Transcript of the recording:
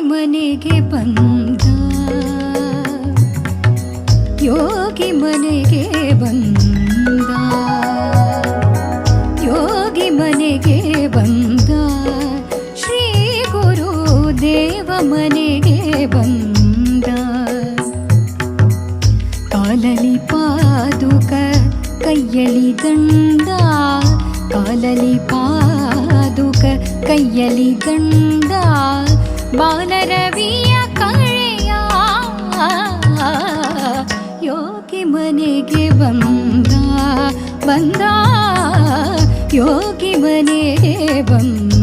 ಮನೆಗೆ ಬಂದ, ಯೋಗಿ ಮನೆಗೆ ಬಂದ, ಯೋಗಿ ಮನೆಗೆ ಬಂದ, ಶ್ರೀ ಗುರು ದೇವ ಮನೆಗೆ ಬಂದ. ಕಾಲಲಿ ಪಾದುಕ ಕೈಯಲಿ ದಂಡ, ಕಾಲಲಿ ಪಾದುಕ ಕೈಯಲಿ ದಂಡ, ಬಾಲರವಿಯ ಕಳೆಯ ಯೋಗಿ ಮನೆಗೆ ಬಂದ, ಬಂದ ಯೋಗಿ ಮನೆಗೆ ಬಂದ.